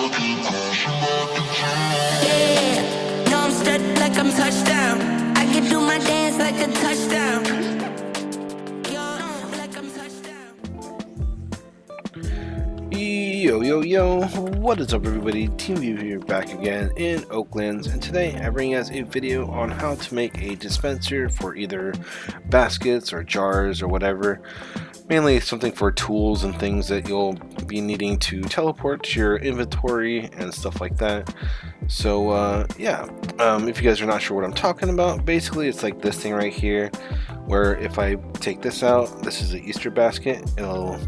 Yeah, no, I'm stuck like I'm touchdown. I can do my dance like a touchdown. Like I'm touchdown. Yo, what is up everybody? Team View here back again in Oaklands, and today I bring us a video on how to make a dispenser for either baskets or jars or whatever. Mainly something for tools and things that you'll be needing to teleport to your inventory and stuff like that. So if you guys are not sure what I'm talking about, basically it's like this thing right here, where if I take this out, this is an Easter basket, it'll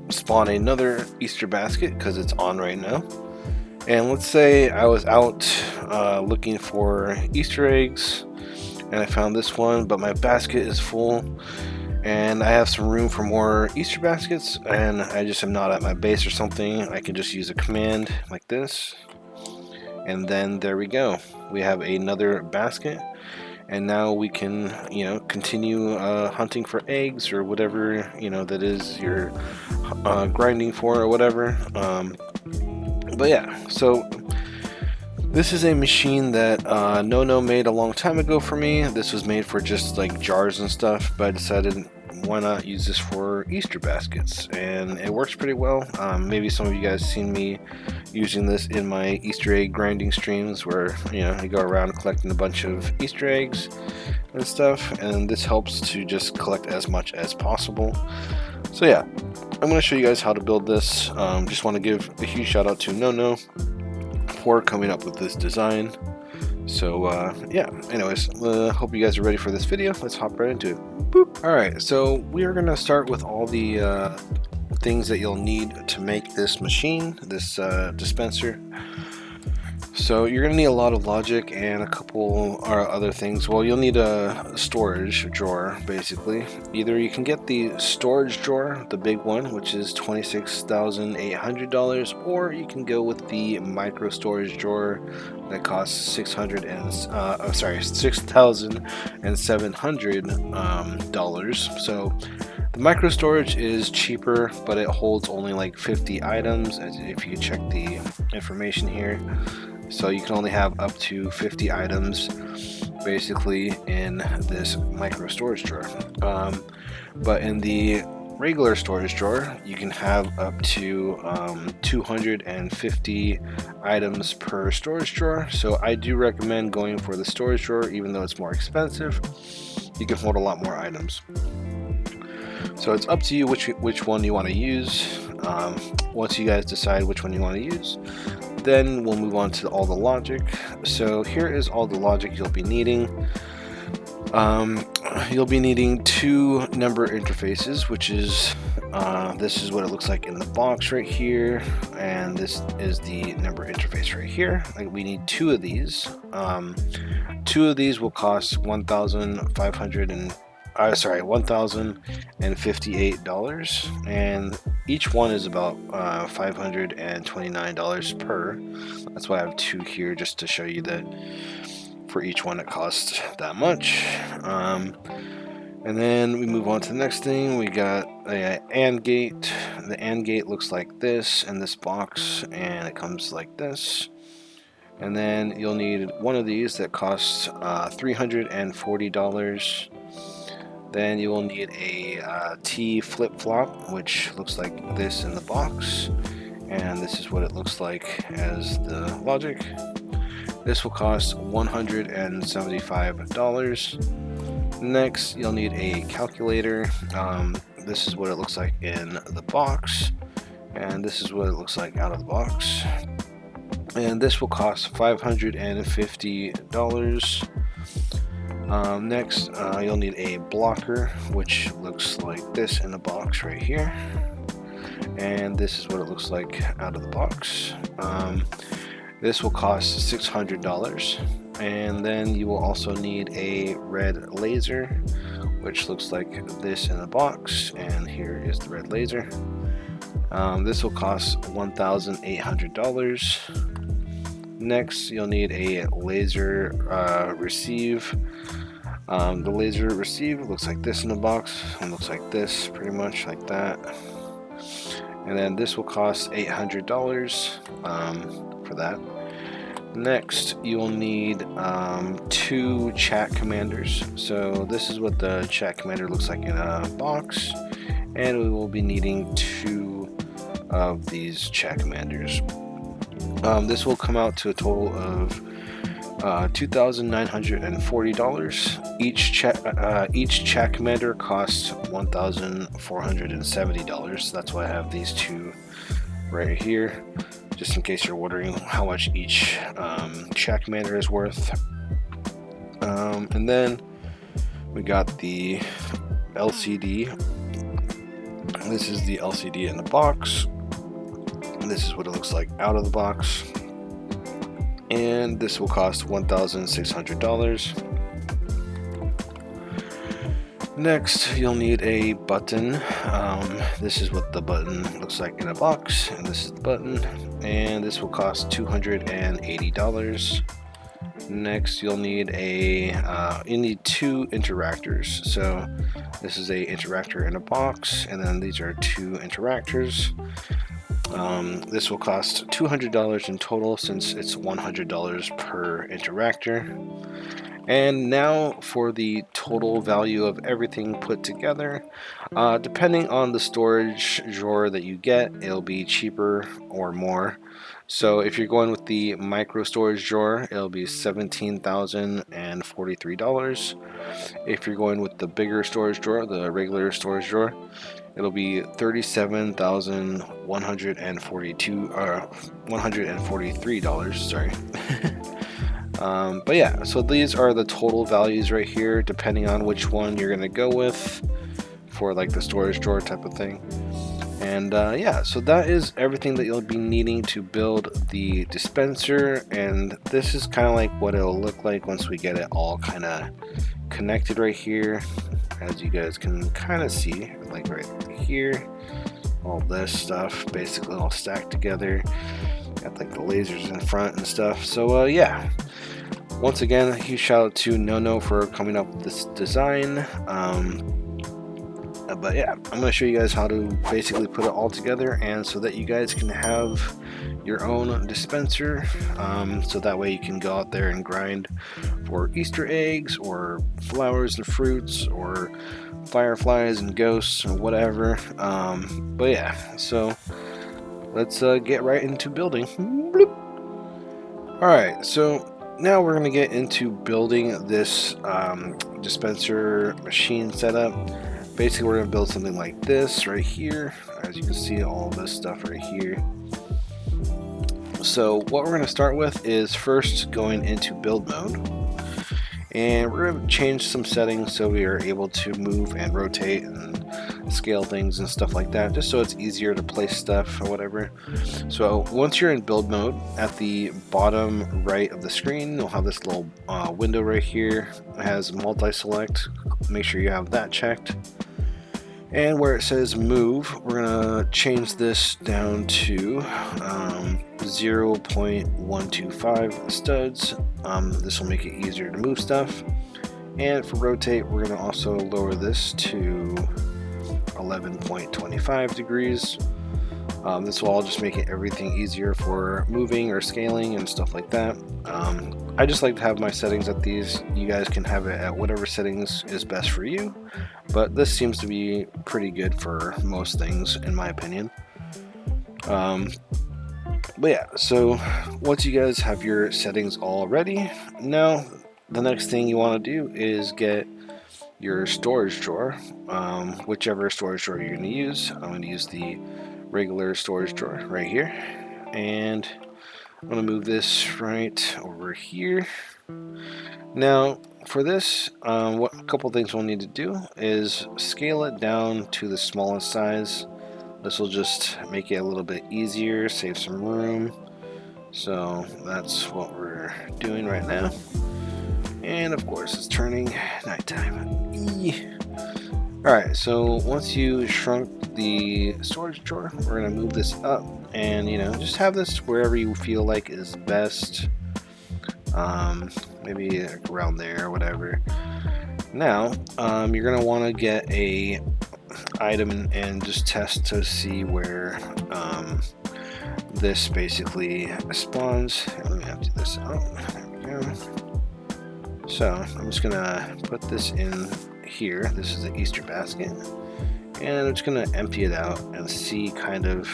spawn another Easter basket because it's on right now. And let's say I was out looking for Easter eggs and I found this one, but my basket is full and I have some room for more Easter baskets and I just am not at my base or something. I can just use a command like this, and then there we go, we have another basket. And now we can, continue hunting for eggs or whatever, that is you're grinding for or whatever. But yeah, so this is a machine that No made a long time ago for me. This was made for just like jars and stuff, but I decided why not use this for Easter baskets, and it works pretty well. Maybe some of you guys seen me using this in my Easter egg grinding streams where I go around collecting a bunch of Easter eggs and stuff, and this helps to just collect as much as possible. So yeah, I'm going to show you guys how to build this. Just want to give a huge shout out to No for coming up with this design. So anyways, hope you guys are ready for this video. Let's hop right into it. Boop. Alright, so we are going to start with all the things that you'll need to make this machine, this dispenser. So you're going to need a lot of logic and a couple other things. Well, you'll need a storage drawer, basically. Either you can get the storage drawer, the big one, which is $26,800, or you can go with the micro storage drawer that costs $6,700. So the micro storage is cheaper, but it holds only like 50 items, as if you check the information here. So you can only have up to 50 items basically in this micro storage drawer. But in the regular storage drawer, you can have up to 250 items per storage drawer. So I do recommend going for the storage drawer, even though it's more expensive. You can hold a lot more items. So it's up to you which one you want to use. Once you guys decide which one you want to use, then we'll move on to all the logic. So here is all the logic you'll be needing. You'll be needing two number interfaces, which is this is what it looks like in the box right here, and this is the number interface right here. Like, we need two of these. Two of these will cost $1,058, and each one is about $529 per. That's why I have two here, just to show you that for each one it costs that much. And then we move on to the next thing. We got a AND gate. The AND gate looks like this in this box, and it comes like this. And then you'll need one of these that costs $340. Then you will need a T flip-flop, which looks like this in the box, and this is what it looks like as the logic. This will cost $175. Next, you'll need a calculator. This is what it looks like in the box, and this is what it looks like out of the box. And this will cost $550. Next, you'll need a blocker, which looks like this in the box right here, and this is what it looks like out of the box. This will cost $600. And then you will also need a red laser, which looks like this in the box, and here is the red laser. This will cost $1,800. Next, you'll need a laser receive. The laser receive looks like this in the box, and looks like this, pretty much like that. and then this will cost $800 for that. Next, you will need 2 chat commanders. So this is what the chat commander looks like in a box, and we will be needing 2 of these chat commanders. This will come out to a total of $2,940. Each chat commander costs $1,470. That's why I have these 2 right here, just in case you're wondering how much each chat commander is worth. And then we got the LCD. This is the LCD in the box. This is what it looks like out of the box, and this will cost $1,600. Next, you'll need a button. This is what the button looks like in a box, and this is the button, and this will cost $280. Next, you'll need you need 2 interactors. So this is a interactor in a box, and then these are 2 interactors. This will cost $200 in total, since it's $100 per interactor. And now for the total value of everything put together. Depending on the storage drawer that you get, it'll be cheaper or more. So if you're going with the micro storage drawer, it'll be $17,043. If you're going with the bigger storage drawer, the regular storage drawer, it'll be $143. Sorry. But yeah, so these are the total values right here, depending on which one you're gonna go with for like the storage drawer type of thing. And yeah, so that is everything that you'll be needing to build the dispenser, and this is kind of like what it'll look like once we get it all kind of connected right here, as you guys can kind of see, like right here, all this stuff basically all stacked together. Got like the lasers in front and stuff. So yeah, once again, a huge shout out to Nono for coming up with this design. But yeah, I'm going to show you guys how to basically put it all together, and so that you guys can have your own dispenser, so that way you can go out there and grind for Easter eggs or flowers and fruits or fireflies and ghosts or whatever. But yeah, so let's get right into building. Alright, so now we're going to get into building this dispenser machine setup. Basically, we're going to build something like this right here. As you can see, all this stuff right here. So what we're going to start with is first going into build mode. And we're going to change some settings so we are able to move and rotate and scale things and stuff like that, just so it's easier to place stuff or whatever. So once you're in build mode, at the bottom right of the screen, you'll have this little window right here. It has multi-select. Make sure you have that checked. And where it says move, we're gonna change this down to 0.125 studs. This will make it easier to move stuff. And for rotate, we're gonna also lower this to 11.25 degrees. This will all just make it everything easier for moving or scaling and stuff like that. I just like to have my settings at these. You guys can have it at whatever settings is best for you, but this seems to be pretty good for most things in my opinion. But yeah, so once you guys have your settings all ready, now the next thing you want to do is get your storage drawer, whichever storage drawer you're going to use. I'm going to use the regular storage drawer right here, and I'm going to move this right over here. Now for this, a couple things we'll need to do is scale it down to the smallest size. This will just make it a little bit easier, save some room. So that's what we're doing right now. And of course it's turning nighttime. Alright, so once you shrunk the storage drawer, we're going to move this up and, you know, just have this wherever you feel like is best. Maybe around there or whatever. Now, you're going to want to get a item and just test to see where this basically spawns. Let me empty this out. There we go. So I'm just gonna put this in here. This is the Easter basket, and I'm just gonna empty it out and see kind of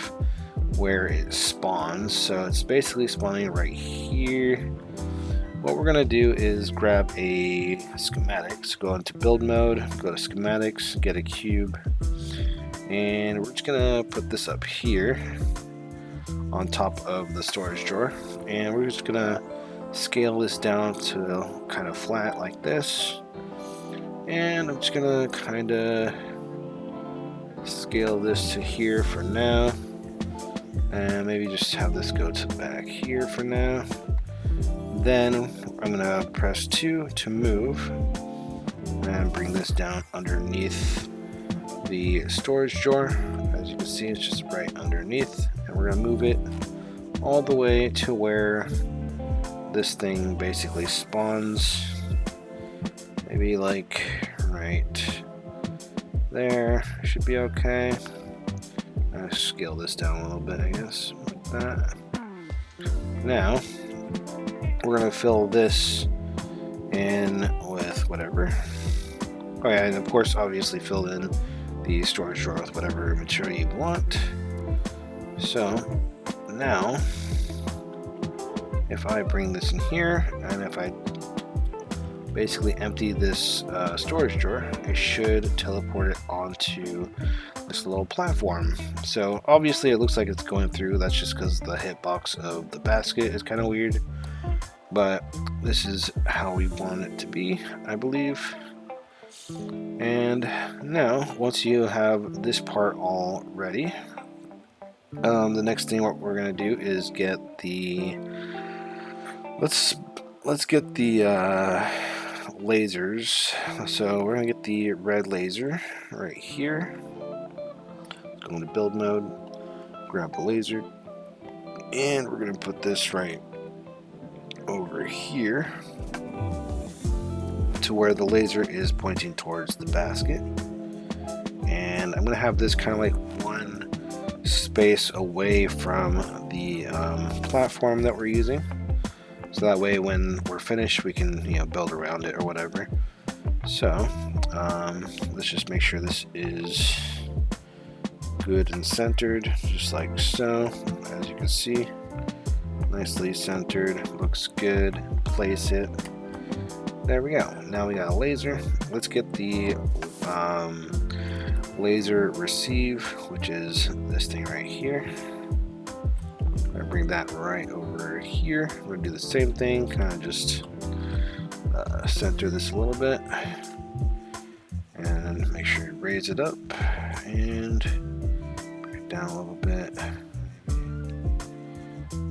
where it spawns. So it's basically spawning right here. What we're gonna do is grab a schematics, go into build mode, go to schematics, get a cube, and we're just gonna put this up here on top of the storage drawer, and we're just gonna scale this down to kind of flat like this, and I'm just gonna kind of scale this to here for now, and maybe just have this go to back here for now. Then I'm gonna press 2 to move and bring this down underneath the storage drawer. As you can see, it's just right underneath, and we're gonna move it all the way to where this thing basically spawns. Maybe like right there should be okay. I'll scale this down a little bit, I guess, like that. Now we're gonna fill this in with whatever. Oh yeah, and of course obviously fill in the storage drawer with whatever material you want. So now if I bring this in here, and if I basically empty this storage drawer, it should teleport it onto this little platform. So obviously it looks like it's going through. That's just because the hitbox of the basket is kind of weird, but this is how we want it to be, I believe. And now once you have this part all ready, the next thing what we're going to do is get the let's get the lasers. So we're gonna get the red laser right here. Go into build mode, grab the laser, and we're gonna put this right over here to where the laser is pointing towards the basket. And I'm gonna have this kind of like one space away from the platform that we're using. So that way when we're finished we can, you know, build around it or whatever. So let's just make sure this is good and centered, just like so. As you can see, nicely centered, looks good. Place it. There we go. Now we got a laser. Let's get the laser receive, which is this thing right here. I'm gonna bring that right over here. We're gonna do the same thing, kind of just center this a little bit, and make sure you raise it up and bring it down a little bit.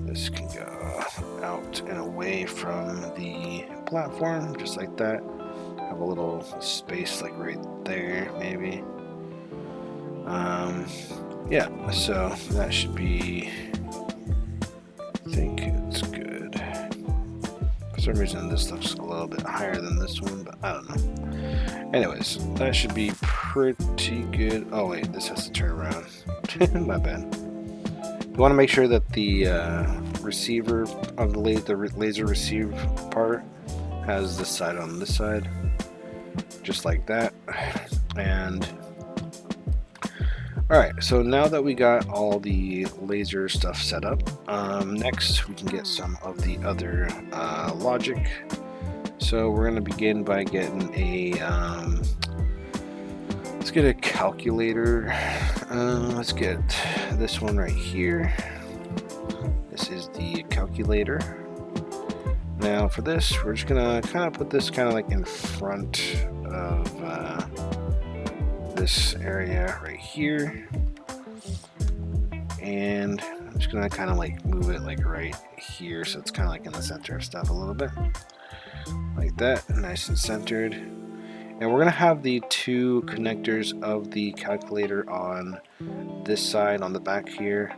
This can go out and away from the platform, just like that. Have a little space like right there, maybe. Yeah, so that should be, I think it's good. For some reason this looks a little bit higher than this one, but I don't know. Anyways, that should be pretty good. Oh wait, this has to turn around. My bad. You want to make sure that the receiver of the laser receive part has this side on this side, just like that. And alright, so now that we got all the laser stuff set up, next we can get some of the other logic. So we're going to begin by getting a, let's get a calculator. Let's get this one right here. This is the calculator. Now for this, we're just going to kind of put this kind of like in front of this area right here, and I'm just gonna kind of like move it like right here, so it's kind of like in the center of stuff a little bit, like that, nice and centered. And we're gonna have the two connectors of the calculator on this side on the back here,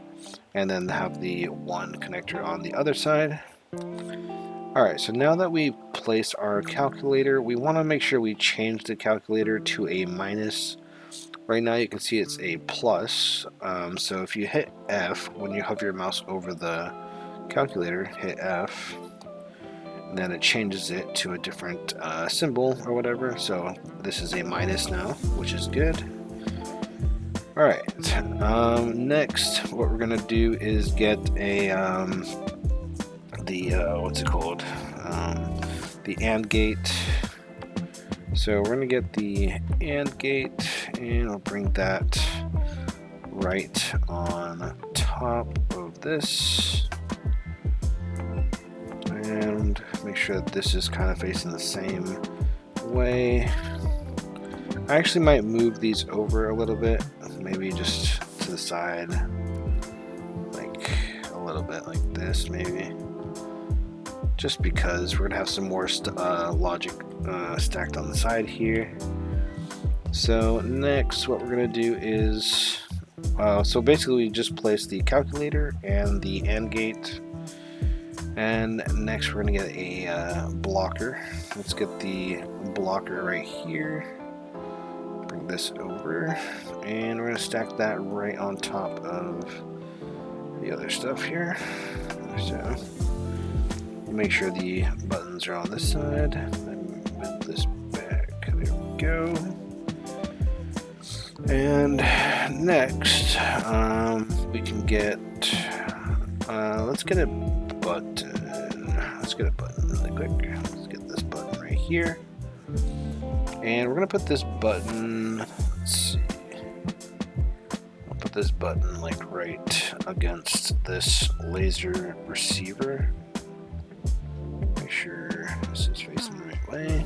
and then have the one connector on the other side. Alright, so now that we placed our calculator, we want to make sure we change the calculator to a minus Right now you can see it's a plus, so if you hit F, when you hover your mouse over the calculator, hit F, and then it changes it to a different symbol or whatever. So this is a minus now, which is good. Alright, next what we're going to do is get a, what's it called? The AND gate. So we're going to get the AND gate, and I'll bring that right on top of this. And make sure that this is kind of facing the same way. I actually might move these over a little bit, maybe just to the side, like a little bit like this maybe. Just because we're going to have some more logic stacked on the side here. So next what we're going to do is, so basically we just place the calculator and the AND gate. And next we're going to get a blocker. Let's get the blocker right here. Bring this over. And we're going to stack that right on top of the other stuff here. So make sure the buttons are on this side. Then move this back. There we go. And next, we can get, let's get a button. Let's get a button really quick. Let's get this button right here. And we're going to put this button, let's see. I'll put this button like right against this laser receiver. Make sure this is facing the right way.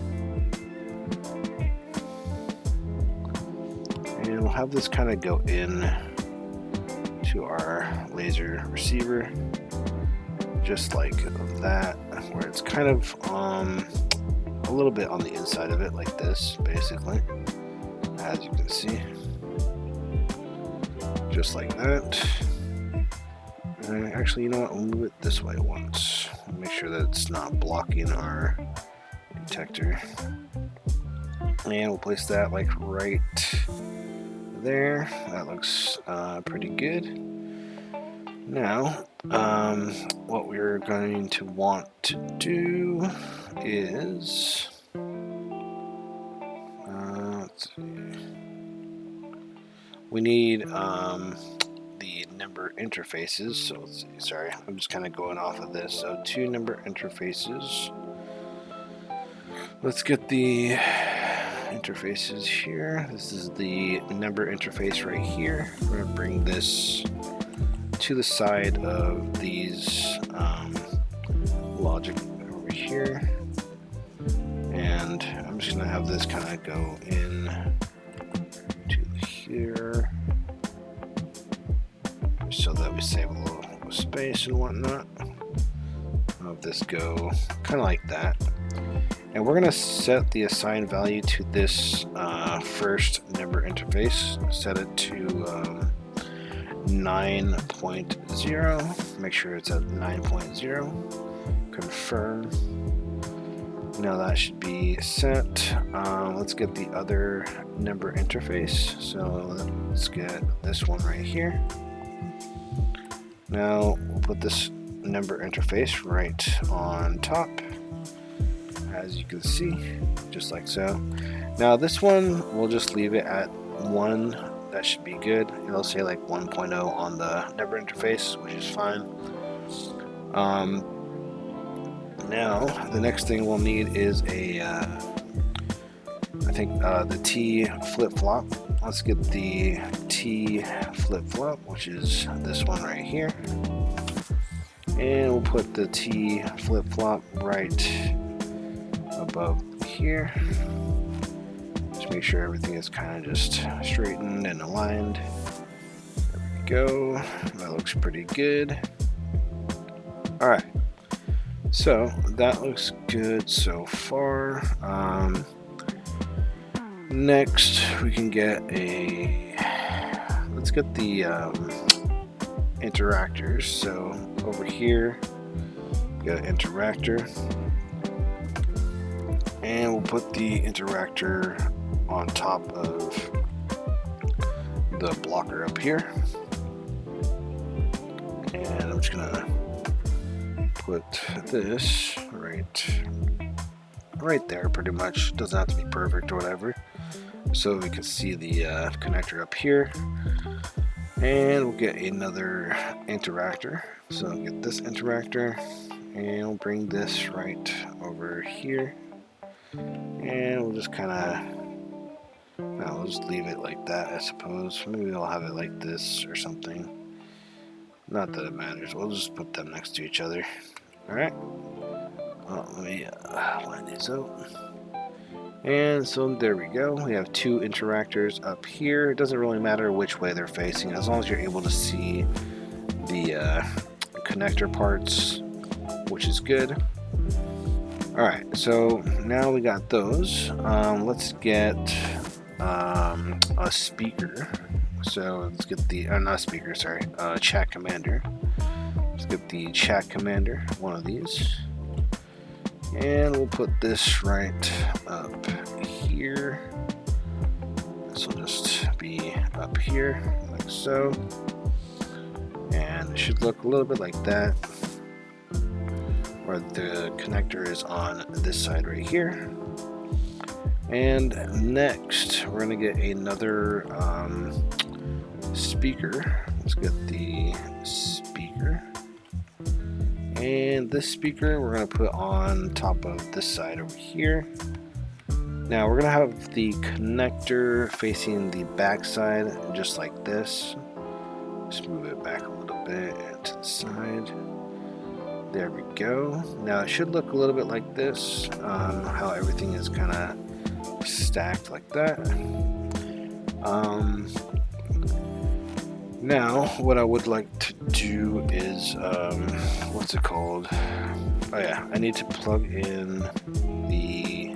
And we'll have this kind of go in to our laser receiver, just like that, where it's kind of a little bit on the inside of it, like this, basically, as you can see, just like that. And actually, you know what? We'll move it this way once. Make sure that it's not blocking our detector. And we'll place that like right there. That looks pretty good. Now, what we're going to want to do is, let's see, we need the number interfaces. So let's see, sorry, I'm just kind of going off of this. So 2 number interfaces. Let's get the interfaces here. This is the number interface right here. We're going to bring this to the side of these logic over here, and I'm just going to have this kind of go in to here so that we save a little space and whatnot. I'll have this go kind of like that. And we're going to set the assigned value to this first number interface. Set it to 9.0. Make sure it's at 9.0. Confirm. Now that should be set. Let's get the other number interface. So let's get this one right here. Now we'll put this number interface right on top, as you can see, just like so. Now this one, we'll just leave it at 1. That should be good. It'll say like 1.0 on the number interface, which is fine. Now the next thing we'll need is a I think the T flip-flop. Let's get the T flip-flop, which is this one right here, and we'll put the T flip-flop right above here. Just make sure everything is kind of just straightened and aligned. There we go. That looks pretty good. Alright, so that looks good so far. Next we can get let's get the interactors. So over here we got an interactor, and we'll put the interactor on top of the blocker up here. And I'm just gonna put this right there, pretty much. Doesn't have to be perfect or whatever. So we can see the connector up here. And we'll get another interactor. So I'll get this interactor, and we'll bring this right over here. And we'll just kind of, we'll just leave it like that, I suppose. Maybe we'll have it like this or something. Not that it matters. We'll just put them next to each other. Alright. Let me line these out. And so there we go. We have two interactors up here. It doesn't really matter which way they're facing, as long as you're able to see the connector parts, which is good. Alright, so now we got those. Let's get a speaker. So let's get the, not speaker, sorry, chat commander. Let's get the chat commander, one of these. And we'll put this right up here. This will just be up here, like so. And it should look a little bit like that. Where the connector is on this side right here. And next, we're gonna get another speaker. Let's get the speaker. And this speaker we're going to put on top of this side over here. Now we're going to have the connector facing the back side, just like this. Just move it back a little bit to the side. There we go. Now it should look a little bit like this, how everything is kind of stacked like that. Now, what I would like to do is, what's it called? Oh yeah, I need to plug in the,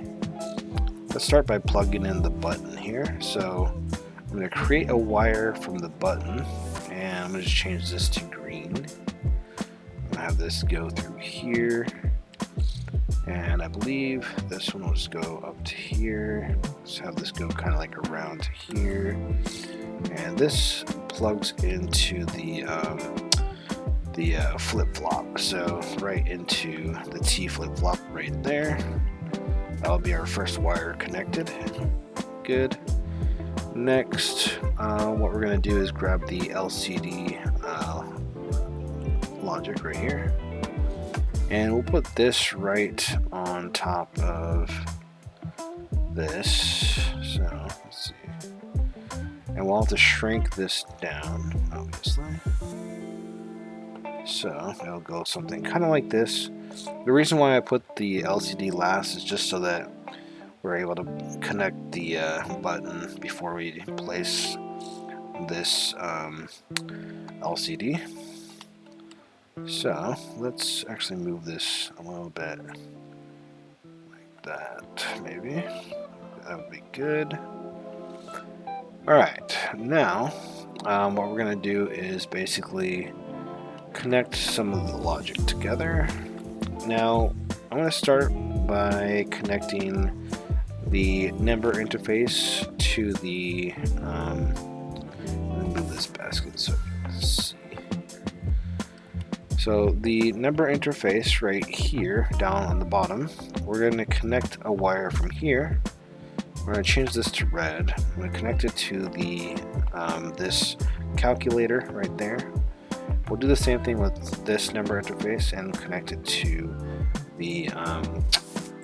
let's start by plugging in the button here. So I'm going to create a wire from the button, and I'm going to just change this to green. I'm going to have this go through here, and I believe this one will just go up to here. Let's have this go kind of like around to here. And this plugs into the flip-flop, so right into the T flip-flop right there. That'll be our first wire connected. Good. Next, what we're going to do is grab the LCD logic right here, and we'll put this right on top of this. So let's see. And we'll have to shrink this down, obviously. So it'll go something kind of like this. The reason why I put the LCD last is just so that we're able to connect the button before we place this LCD. So let's actually move this a little bit like that, maybe. That would be good. Alright, now what we're going to do is basically connect some of the logic together. Now I'm going to start by connecting the number interface to the let me move this basket so you can see. So the number interface right here down on the bottom, we're going to connect a wire from here. We're going to change this to red. I'm going to connect it to the this calculator right there. We'll do the same thing with this number interface and connect it to the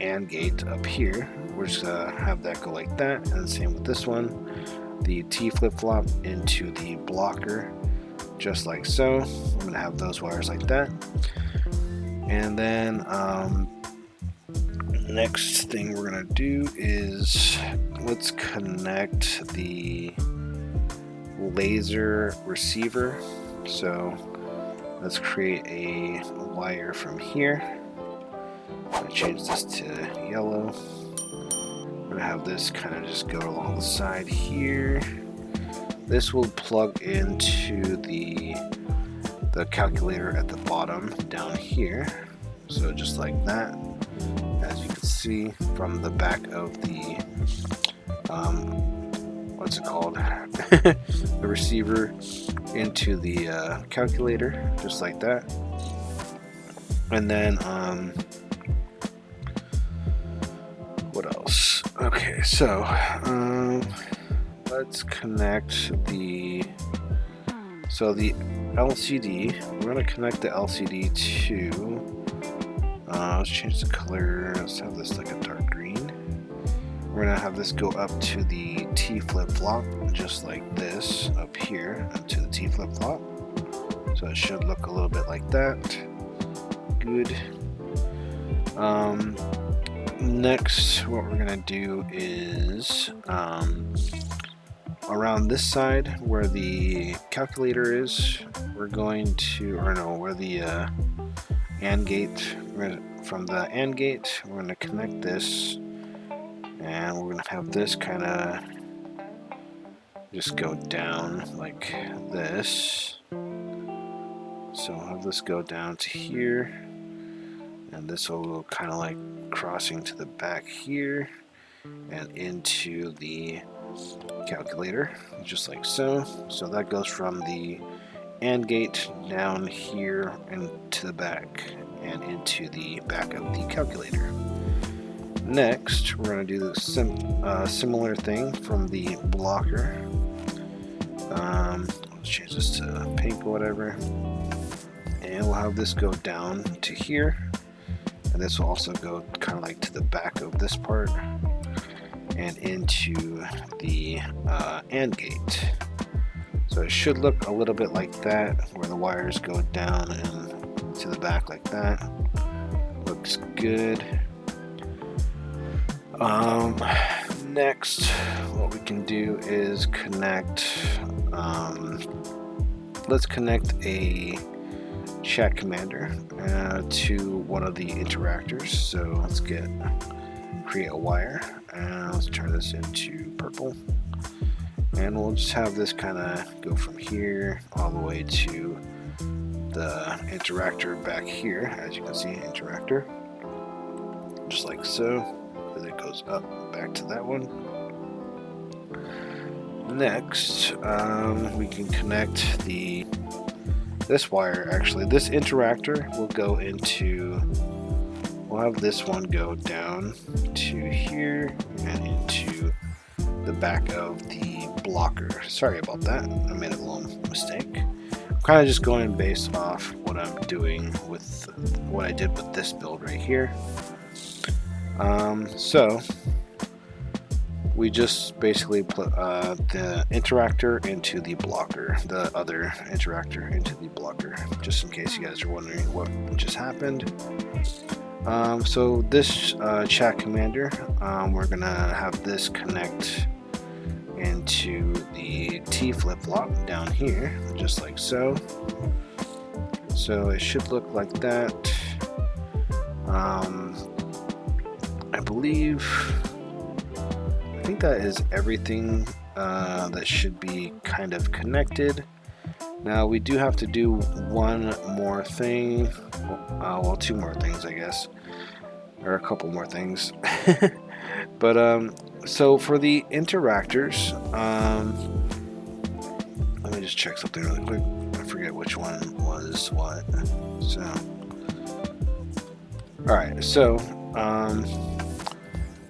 AND gate up here. We're just going to have that go like that, and the same with this one. The T flip-flop into the blocker, just like so. I'm going to have those wires like that. And then next thing we're going to do is let's connect the laser receiver. So let's create a wire from here. I'm going to change this to yellow. I'm going to have this kind of just go along the side here. This will plug into the calculator at the bottom down here. So just like that. As you can see from the back of the what's it called, the receiver into the calculator, just like that. And then what else? Okay, so let's connect the LCD. We're going to connect the LCD to let's change the color. Let's have this like a dark green. We're going to have this go up to the T flip-flop, just like this, up here, up to the T flip-flop. So it should look a little bit like that. Good. Next, what we're going to do is around this side where the calculator is, we're going to, or no, where the AND gate, from the AND gate, we're going to connect this, and we're going to have this kind of just go down like this. So I'll have this go down to here, and this will go kind of like crossing to the back here and into the calculator, just like so. So that goes from the AND gate down here and to the back and into the back of the calculator. Next, we're going to do the similar thing from the blocker. Let's change this to pink or whatever, and we'll have this go down to here, and this will also go kind of like to the back of this part and into the AND gate. So it should look a little bit like that, where the wires go down and to the back like that. Looks good. Next, what we can do is connect, let's connect a chat commander to one of the interactors. So let's create a wire, and let's turn this into purple, and we'll just have this kind of go from here all the way to the interactor back here. As you can see, interactor, just like so, and it goes up back to that one. Next, we can connect this wire. Actually, this interactor will go into, we'll have this one go down to here and into the back of the blocker. Sorry about that, I made a little mistake. I'm kind of just going based off what I'm doing with what I did with this build right here. So we just basically put the interactor into the blocker, the other interactor into the blocker, just in case you guys are wondering what just happened. So this chat commander, we're gonna have this connect into the T flip-flop down here, just like so. So it should look like that. I think that is everything that should be kind of connected. Now we do have to do one more thing, well, two more things, I guess, or a couple more things. But so for the interactors, let me just check something really quick. I forget which one was what. So, all right, so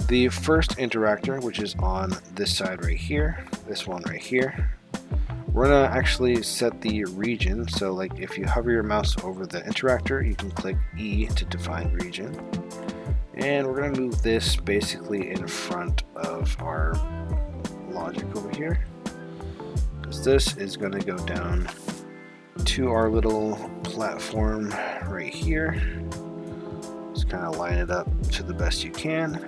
the first interactor, which is on this side right here, this one right here, we're gonna actually set the region. So like if you hover your mouse over the interactor, you can click E to define region. And we're gonna move this basically in front of our logic over here, because this is gonna go down to our little platform right here. Just kind of line it up to the best you can,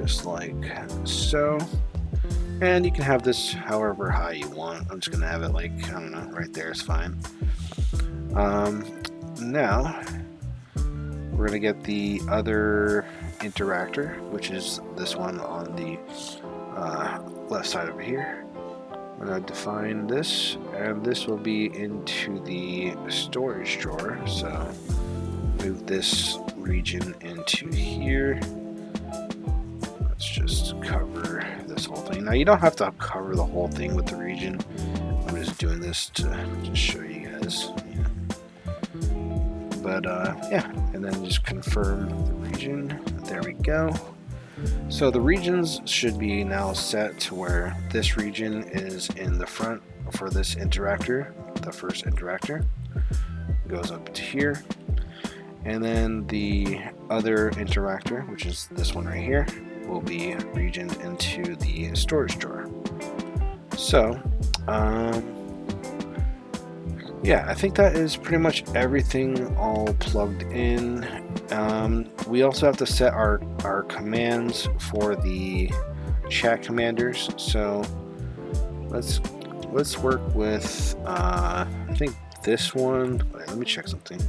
just like so. And you can have this however high you want. I'm just gonna have it like, I don't know, right there is fine. Now we're gonna get the other interactor, which is this one on the left side over here. I'm gonna define this, and this will be into the storage drawer. So move this region into here. let's just cover this whole thing. Now you don't have to cover the whole thing with the region. I'm just doing this to just show you guys. But yeah, and then just confirm the region. There we go. So the regions should be now set to where this region is in the front for this interactor. The first interactor goes up to here, and then the other interactor, which is this one right here, will be regioned into the storage drawer. So yeah, I think that is pretty much everything all plugged in. We also have to set our commands for the chat commanders. So let's work with I think this one. Wait, let me check something.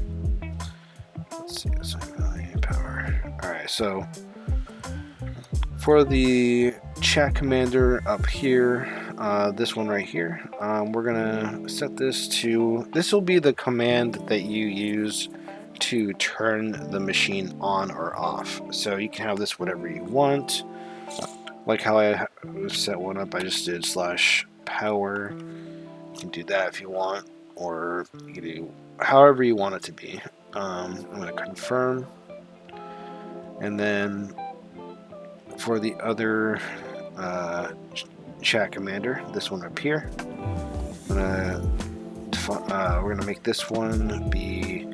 Let's see, power. All right, so for the chat commander up here, this one right here, we're gonna set this to, this will be the command that you use to turn the machine on or off. So you can have this whatever you want, like how I set one up. I just did /power. You can do that if you want, or you can do however you want it to be. I'm going to confirm, and then for the other chat commander, this one up here, we're gonna make this one be,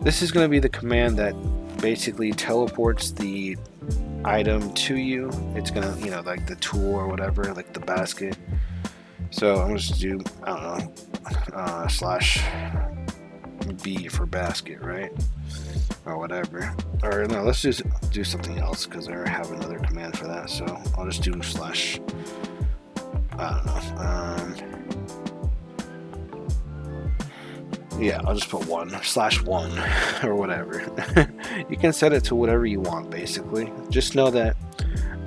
this is going to be the command that basically teleports the item to you. It's gonna, you know, like the tool or whatever, like the basket. So I'm just do, I don't know, /B for basket, right? Or whatever. Or no, let's just do something else because I have another command for that. So I'll just do I don't know. Yeah, I'll just put /1 or whatever. You can set it to whatever you want, basically. Just know that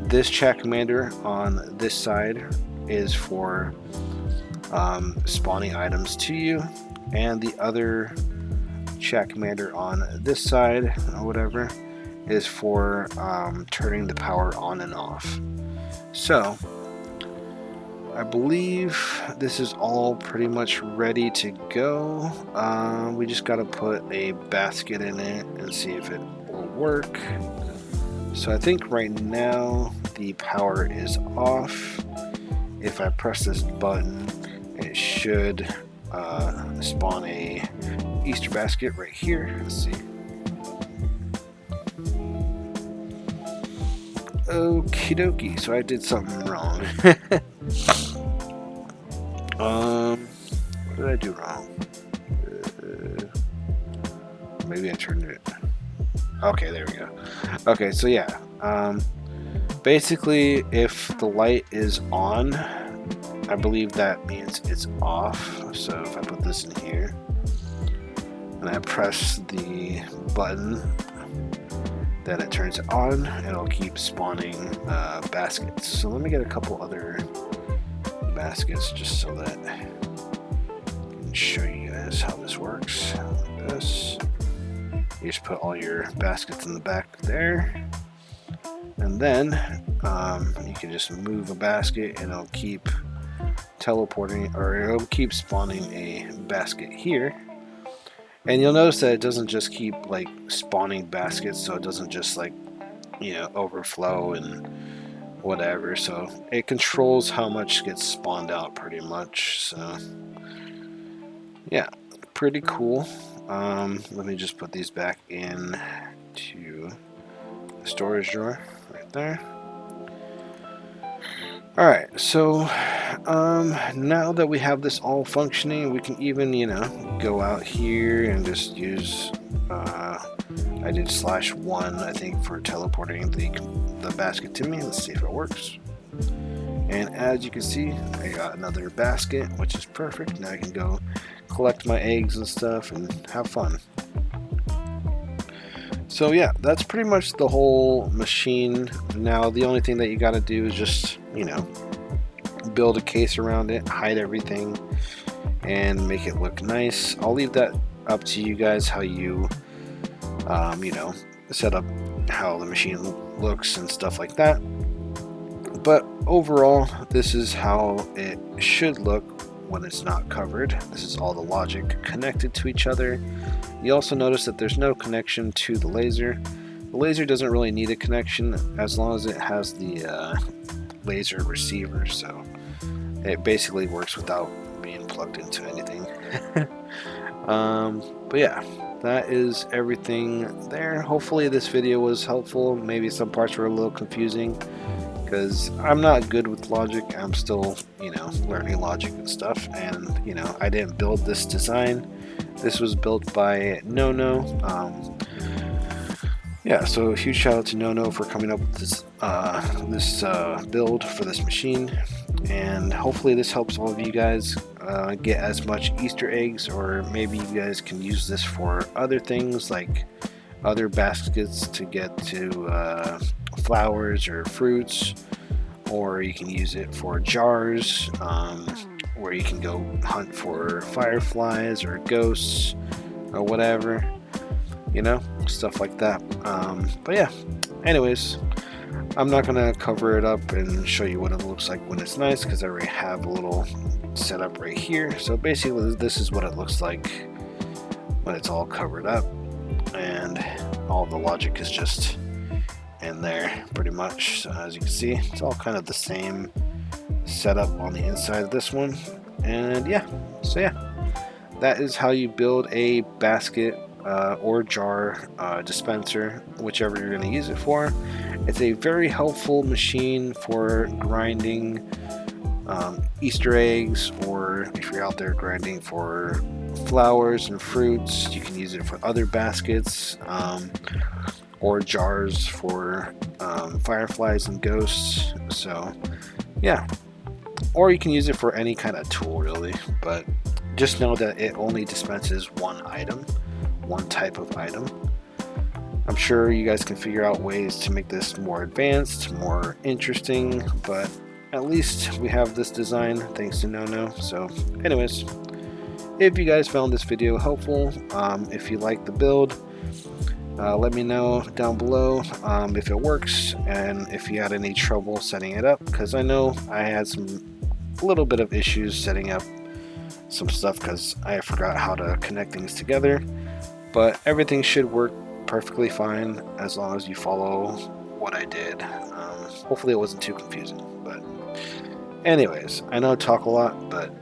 this chat commander on this side is for spawning items to you, and the other chat commander on this side or whatever is for turning the power on and off. So I believe this is all pretty much ready to go. We just got to put a basket in it and see if it will work. So I think right now the power is off. If I press this button, it should spawn a Easter basket right here. Let's see. Okie dokie, so I did something wrong. What did I do wrong? Maybe I turned it. Okay, there we go. Okay, so yeah. Basically, if the light is on, I believe that means it's off. So if I put this in here and I press the button, then it turns it on and it'll keep spawning baskets. So let me get a couple other baskets just so that I can show you guys how this works. Like this. You just put all your baskets in the back there, and then you can just move a basket and it'll keep teleporting, or it'll keep spawning a basket here. And you'll notice that it doesn't just keep like spawning baskets, so it doesn't just like, you know, overflow and whatever. So it controls how much gets spawned out pretty much. So yeah, pretty cool. Let me just put these back in to the storage drawer right there. Alright, so now that we have this all functioning, we can even, you know, go out here and just use, I did /1, I think, for teleporting the basket to me. Let's see if it works. And as you can see, I got another basket, which is perfect. Now I can go collect my eggs and stuff and have fun. So yeah, that's pretty much the whole machine. Now the only thing that you gotta do is just, you know, build a case around it, hide everything, and make it look nice. I'll leave that up to you guys how you, you know, set up how the machine looks and stuff like that. But overall, this is how it should look when it's not covered. This is all the logic connected to each other. You also notice that there's no connection to the laser. The laser doesn't really need a connection as long as it has the laser receiver, so it basically works without being plugged into anything. But yeah, that is everything there. Hopefully this video was helpful. Maybe some parts were a little confusing because I'm not good with logic. I'm still, learning logic and stuff, and I didn't build this design. This was built by Nono. Yeah, so a huge shout out to Nono for coming up with this build for this machine, and hopefully this helps all of you guys get as much Easter eggs, or maybe you guys can use this for other things like other baskets to get to flowers or fruits, or you can use it for jars where you can go hunt for fireflies or ghosts or whatever, stuff like that. But yeah, anyways, I'm not gonna cover it up and show you what it looks like when it's nice because I already have a little setup right here. So basically this is what it looks like when it's all covered up, and all the logic is just in there pretty much. So as you can see, it's all kind of the same setup on the inside of this one. And yeah, so yeah, that is how you build a basket or jar dispenser, whichever you're going to use it for. It's a very helpful machine for grinding Easter eggs, or if you're out there grinding for flowers and fruits, you can use it for other baskets or jars for fireflies and ghosts. So yeah, or you can use it for any kind of tool really, but just know that it only dispenses one item, one type of item. I'm sure you guys can figure out ways to make this more advanced, more interesting, but at least we have this design thanks to Nono. So anyways, if you guys found this video helpful, if you like the build, let me know down below if it works and if you had any trouble setting it up, because I know I had a little bit of issues setting up some stuff because I forgot how to connect things together, but everything should work perfectly fine as long as you follow what I did. Hopefully it wasn't too confusing, but anyways, I know I talk a lot, but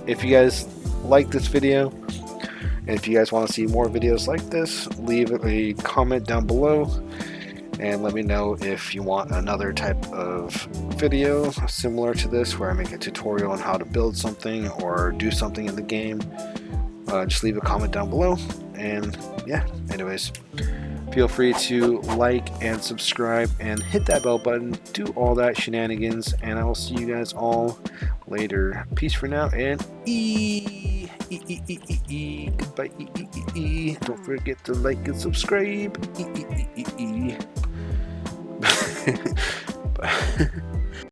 if you guys like this video and if you guys want to see more videos like this, leave a comment down below and let me know if you want another type of video similar to this where I make a tutorial on how to build something or do something in the game. Just leave a comment down below, and yeah, anyways, feel free to like and subscribe and hit that bell button, do all that shenanigans, and I will see you guys all later. Peace for now, and goodbye. Don't forget to like and subscribe. Bye.